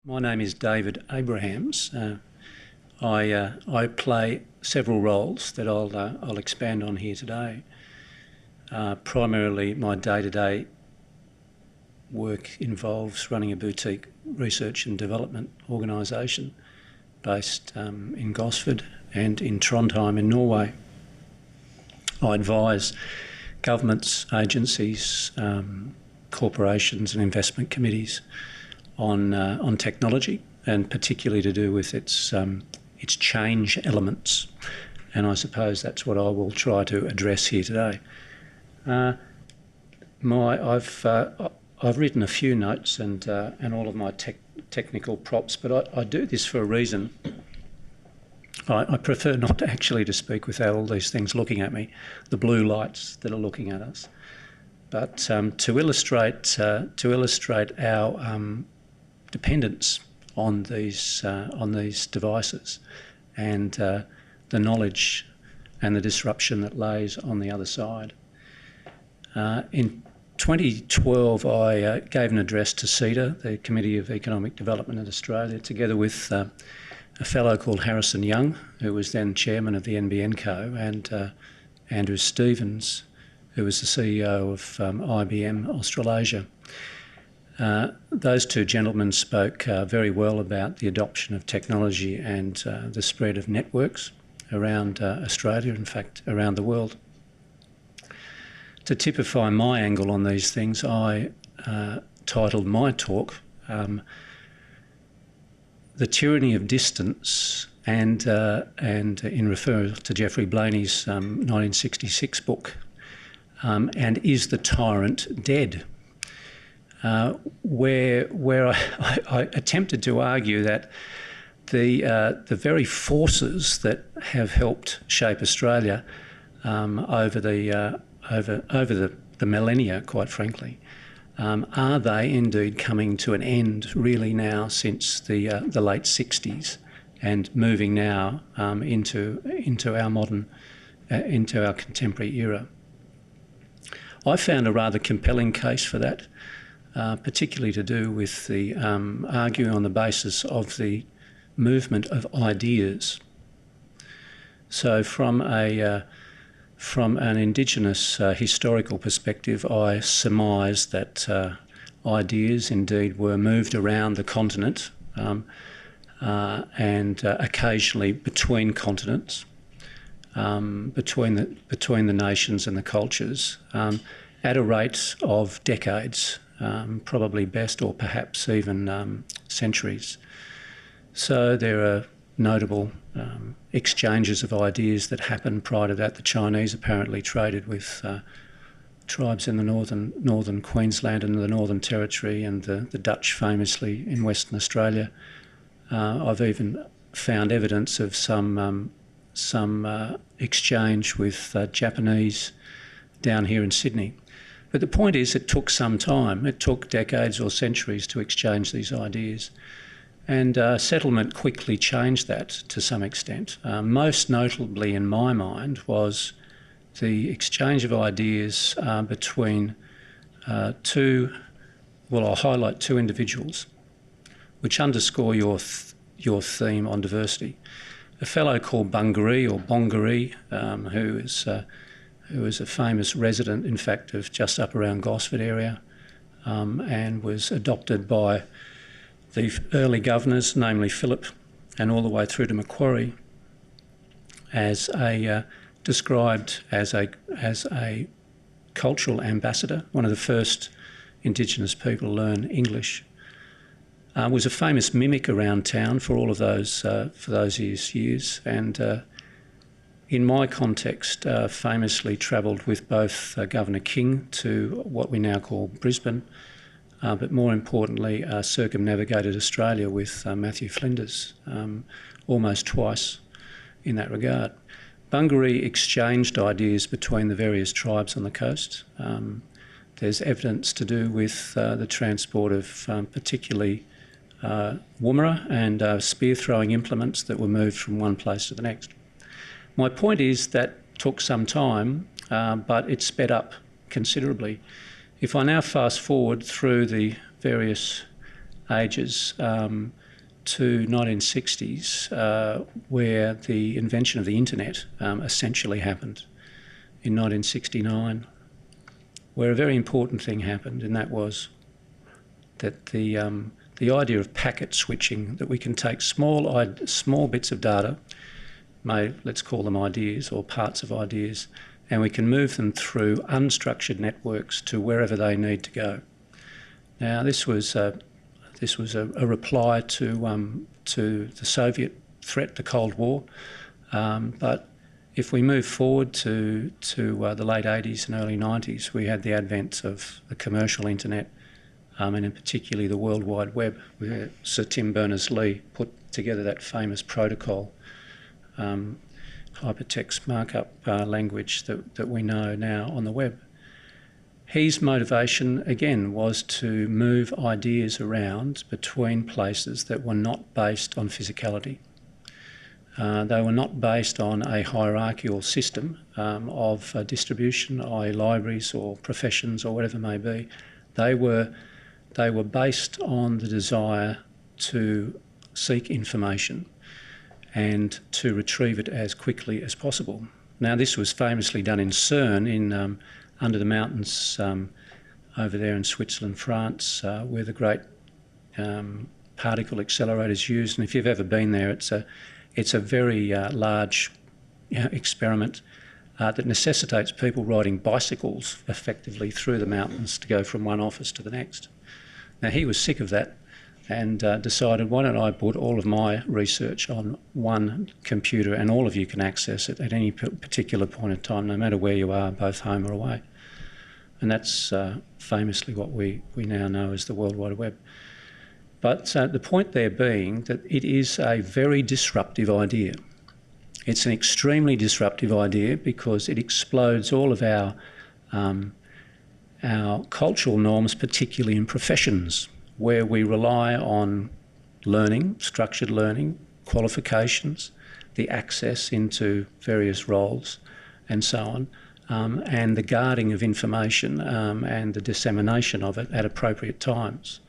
My name is David Abrahams. I play several roles that I'll expand on here today. Primarily, my day-to-day work involves running a boutique research and development organisation based in Gosford and in Trondheim in Norway. I advise governments, agencies, corporations and investment committees on technology, and particularly to do with its change elements. And I suppose that's what I will try to address here today. I've written a few notes and all of my technical props, but I do this for a reason. I prefer not actually to speak without all these things looking at me, the blue lights that are looking at us. But to illustrate our dependence on these devices and the knowledge and the disruption that lays on the other side. In 2012, I gave an address to CEDA, the Committee of Economic Development in Australia, together with a fellow called Harrison Young, who was then chairman of the NBN Co, and Andrew Stevens, who was the CEO of IBM Australasia. Those two gentlemen spoke very well about the adoption of technology and the spread of networks around Australia, in fact, around the world. To typify my angle on these things, I titled my talk "The Tyranny of Distance," and in reference to Geoffrey Blainey's 1966 book, "And Is the Tyrant Dead?" Where I attempted to argue that the very forces that have helped shape Australia over the millennia, quite frankly, are they indeed coming to an end really now since the late 60s and moving now into our modern, into our contemporary era? I found a rather compelling case for that. Particularly to do with the arguing on the basis of the movement of ideas. So from an Indigenous historical perspective, I surmise that ideas indeed were moved around the continent and occasionally between continents, between the nations and the cultures, at a rate of decades. Probably best, or perhaps even centuries. So there are notable exchanges of ideas that happened prior to that. The Chinese apparently traded with tribes in the northern Queensland and the Northern Territory, and the Dutch famously in Western Australia. I've even found evidence of some exchange with Japanese down here in Sydney. But the point is, it took some time. It took decades or centuries to exchange these ideas. And settlement quickly changed that to some extent. Most notably in my mind was the exchange of ideas between I'll highlight two individuals, which underscore your theme on diversity. A fellow called Bungaree, who is a famous resident, in fact, of just up around Gosford area, and was adopted by the early governors, namely Phillip, and all the way through to Macquarie, as described as a cultural ambassador, one of the first Indigenous people to learn English. Was a famous mimic around town for all of those years, and in my context, famously travelled with both Governor King to what we now call Brisbane, but more importantly, circumnavigated Australia with Matthew Flinders almost twice in that regard. Bungaree exchanged ideas between the various tribes on the coast. There's evidence to do with the transport of particularly woomera and spear-throwing implements that were moved from one place to the next. My point is that took some time, but it sped up considerably. If I now fast forward through the various ages to 1960s, where the invention of the internet essentially happened in 1969, where a very important thing happened, and that was that the idea of packet switching, that we can take small bits of data, let's call them ideas or parts of ideas, and we can move them through unstructured networks to wherever they need to go. Now, this was a reply to the Soviet threat, the Cold War, but if we move forward to the late 80s and early 90s, we had the advent of the commercial internet, and in particularly the World Wide Web, where Sir Tim Berners-Lee put together that famous protocol, hypertext markup language that we know now on the web. His motivation, again, was to move ideas around between places that were not based on physicality. They were not based on a hierarchical system of distribution, i.e. libraries or professions or whatever it may be. They were based on the desire to seek information and to retrieve it as quickly as possible. Now, this was famously done in CERN, under the mountains over there in Switzerland, France, where the great particle accelerators used. And if you've ever been there, it's a very large experiment that necessitates people riding bicycles effectively through the mountains to go from one office to the next. Now, he was sick of that and decided, why don't I put all of my research on one computer and all of you can access it at any particular point in time, no matter where you are, both home or away. And that's famously what we now know as the World Wide Web. But the point there being that it is a very disruptive idea. It's an extremely disruptive idea because it explodes all of our cultural norms, particularly in professions, where we rely on learning, structured learning, qualifications, the access into various roles and so on, and the guarding of information and the dissemination of it at appropriate times.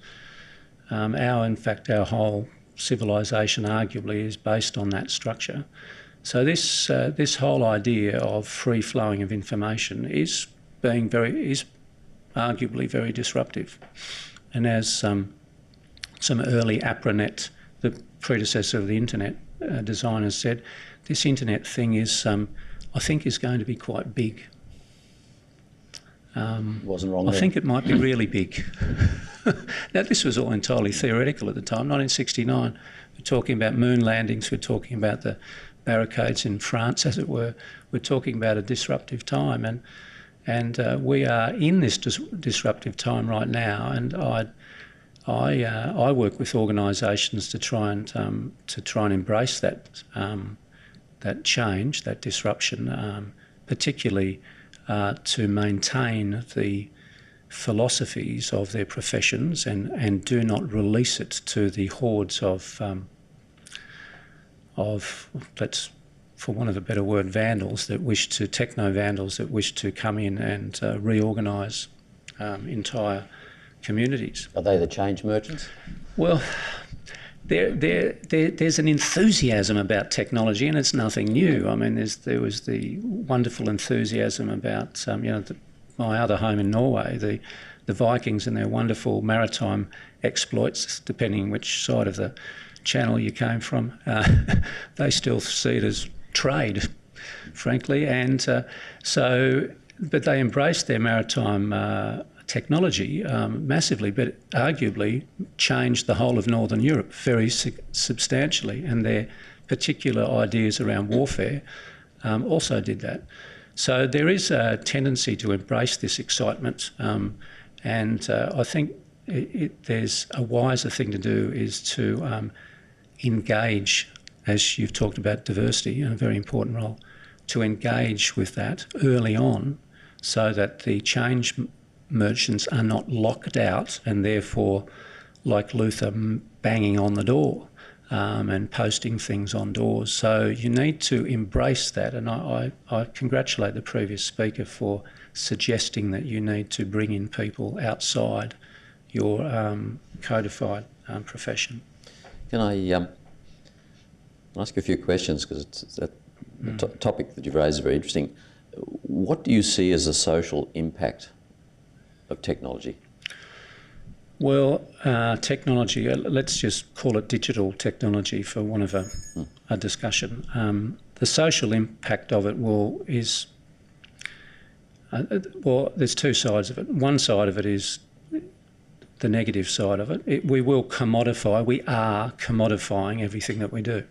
In fact, our whole civilization arguably is based on that structure. So this whole idea of free flowing of information is arguably very disruptive. And as some early APRANET, the predecessor of the internet designers, said, this internet thing is, I think, is going to be quite big. Wasn't wrong. I think it might be really big. Now, this was all entirely theoretical at the time. 1969, we're talking about moon landings. We're talking about the barricades in France, as it were. We're talking about a disruptive time, and we are in this disruptive time right now. And I work with organisations to try and embrace that change, that disruption, particularly to maintain the philosophies of their professions and do not release it to the hordes of let's, for want of a better word, techno-vandals that wish to come in and reorganise entire communities. Are they the change merchants? Well, there's an enthusiasm about technology, and it's nothing new. I mean, there was the wonderful enthusiasm about my other home in Norway, the Vikings and their wonderful maritime exploits, depending which side of the channel you came from. They still see it as trade, frankly, and but they embraced their maritime technology massively, but arguably changed the whole of Northern Europe very substantially, and their particular ideas around warfare also did that. So there is a tendency to embrace this excitement, and I think there's a wiser thing to do is to engage, as you've talked about diversity, a very important role, to engage with that early on so that the change merchants are not locked out and therefore, like Luther, banging on the door and posting things on doors. So you need to embrace that, and I congratulate the previous speaker for suggesting that you need to bring in people outside your codified profession. Can I ask you a few questions, because the topic that you've raised is very interesting. What do you see as the social impact of technology? Well, technology, let's just call it digital technology for want of a discussion. The social impact of it there's two sides of it. One side of it is the negative side of it. We are commodifying everything that we do.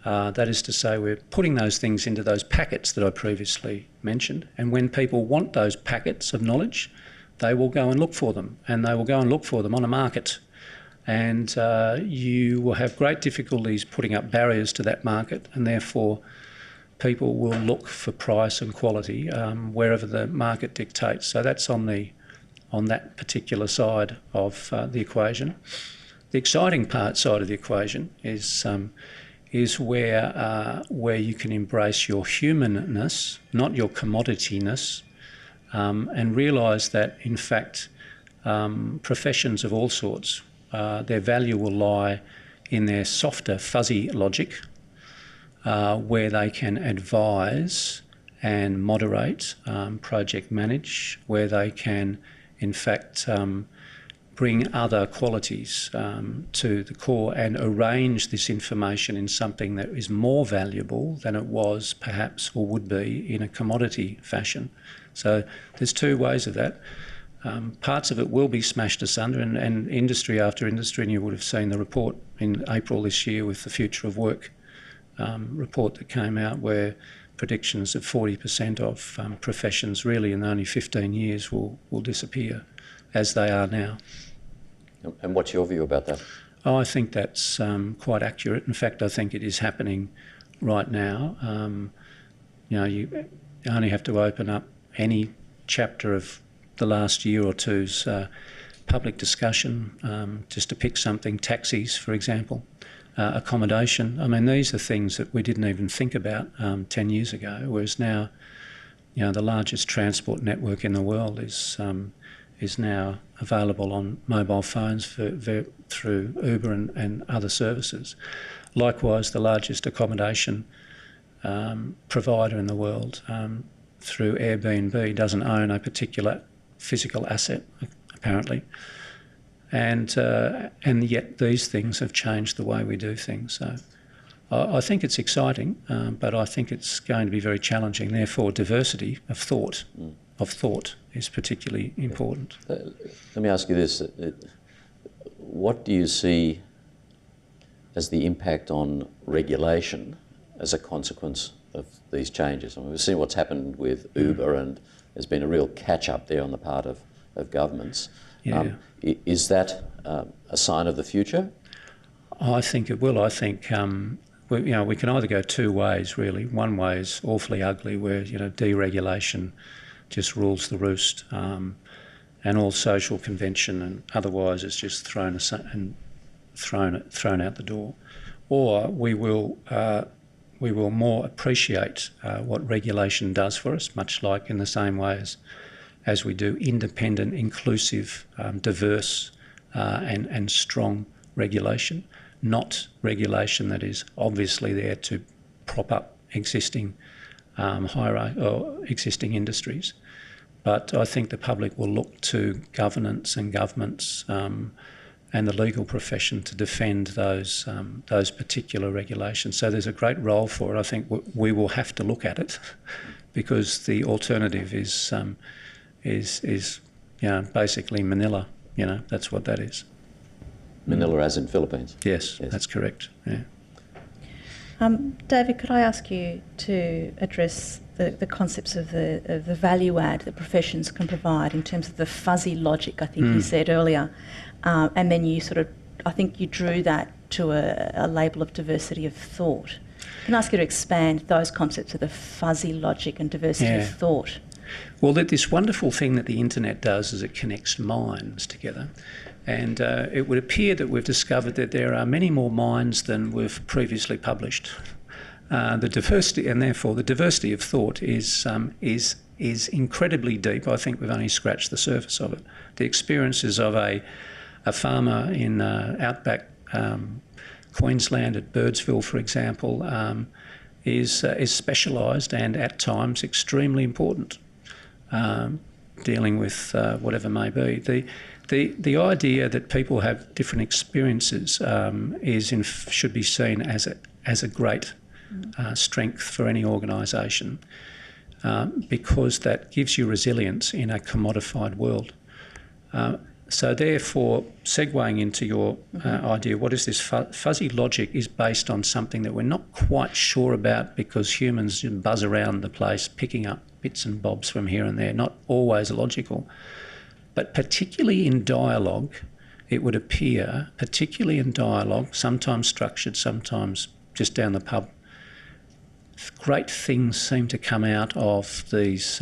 That is to say, we're putting those things into those packets that I previously mentioned, and when people want those packets of knowledge, they will go and look for them, and they will go and look for them on a market. And you will have great difficulties putting up barriers to that market, and therefore people will look for price and quality wherever the market dictates. So that's on that particular side of the equation. The exciting side of the equation is where you can embrace your humanness, not your commodityness, and realise that, in fact, professions of all sorts, their value will lie in their softer, fuzzy logic, where they can advise and moderate, project manage, where they can, in fact, bring other qualities to the core and arrange this information in something that is more valuable than it was perhaps or would be in a commodity fashion. So there's two ways of that. Parts of it will be smashed asunder, and industry after industry, and you would have seen the report in April this year with the Future of Work report that came out, where predictions of 40% of professions really in only 15 years will disappear as they are now. And what's your view about that? Oh, I think that's quite accurate. In fact, I think it is happening right now. You only have to open up any chapter of the last year or two's public discussion, just to pick something, taxis, for example, accommodation. I mean, these are things that we didn't even think about 10 years ago, whereas now, the largest transport network in the world is now available on mobile phones through Uber and other services. Likewise, the largest accommodation provider in the world through Airbnb doesn't own a particular physical asset, apparently. And yet these things have changed the way we do things. So I think it's exciting, but I think it's going to be very challenging. Therefore, diversity of thought is particularly important. Let me ask you this. What do you see as the impact on regulation as a consequence of these changes? I mean, we've seen what's happened with Uber, and there's been a real catch-up there on the part of governments. Yeah. Is that a sign of the future? I think it will. I think we can either go two ways, really. One way is awfully ugly, where deregulation just rules the roost, and all social convention and otherwise is just thrown out the door. Or we will more appreciate what regulation does for us, much like in the same way as we do independent, inclusive, diverse and strong regulation, not regulation that is obviously there to prop up existing hierarchy or existing industries. But I think the public will look to governance and governments and the legal profession to defend those particular regulations. So there's a great role for it. I think we will have to look at it because the alternative is basically Manila. That's what that is. Manila, as in Philippines. Yes, that's correct. Yeah. David, could I ask you to address the concepts of the value add that professions can provide in terms of the fuzzy logic, I think you said earlier, and then you I think you drew that to a label of diversity of thought. Can I ask you to expand those concepts of the fuzzy logic and diversity of thought? Well, this wonderful thing that the internet does is it connects minds together. And it would appear that we've discovered that there are many more minds than we've previously published. The diversity, and therefore the diversity of thought, is incredibly deep. I think we've only scratched the surface of it. The experiences of a a farmer in outback Queensland at Birdsville, for example, is specialised and at times extremely important, dealing with whatever may be. The idea that people have different experiences should be seen as a great strength for any organisation, because that gives you resilience in a commodified world. So therefore, segueing into your idea, what is this fuzzy logic is based on something that we're not quite sure about, because humans buzz around the place picking up bits and bobs from here and there, not always logical. But particularly in dialogue, it would appear, particularly in dialogue, sometimes structured, sometimes just down the pub, great things seem to come out of these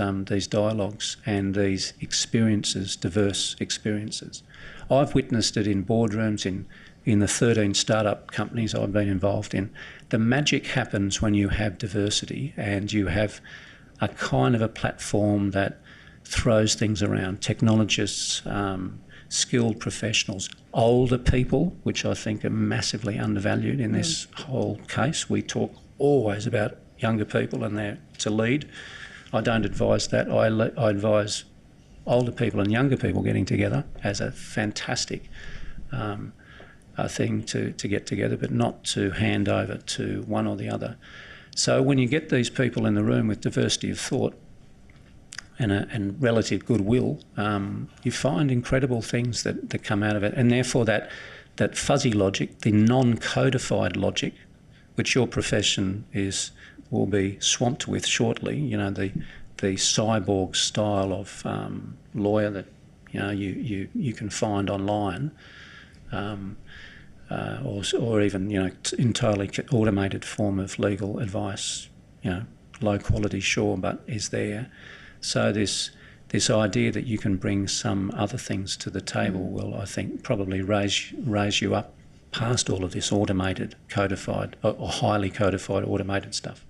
dialogues and these experiences, diverse experiences. I've witnessed it in boardrooms, in the 13 startup companies I've been involved in. The magic happens when you have diversity and you have a kind of a platform that throws things around. Technologists, skilled professionals, older people, which I think are massively undervalued in this whole case. We talk always about younger people and they're to lead. I don't advise that. I advise older people and younger people getting together as a fantastic thing to get together, but not to hand over to one or the other. So when you get these people in the room with diversity of thought and relative goodwill, you find incredible things that come out of it. And therefore that fuzzy logic, the non-codified logic, which your profession will be swamped with shortly, the cyborg style of lawyer that you can find online, or even entirely automated form of legal advice, low quality, sure, but is there. So this idea that you can bring some other things to the table will, I think, probably raise you up past all of this automated, codified, or highly codified automated stuff.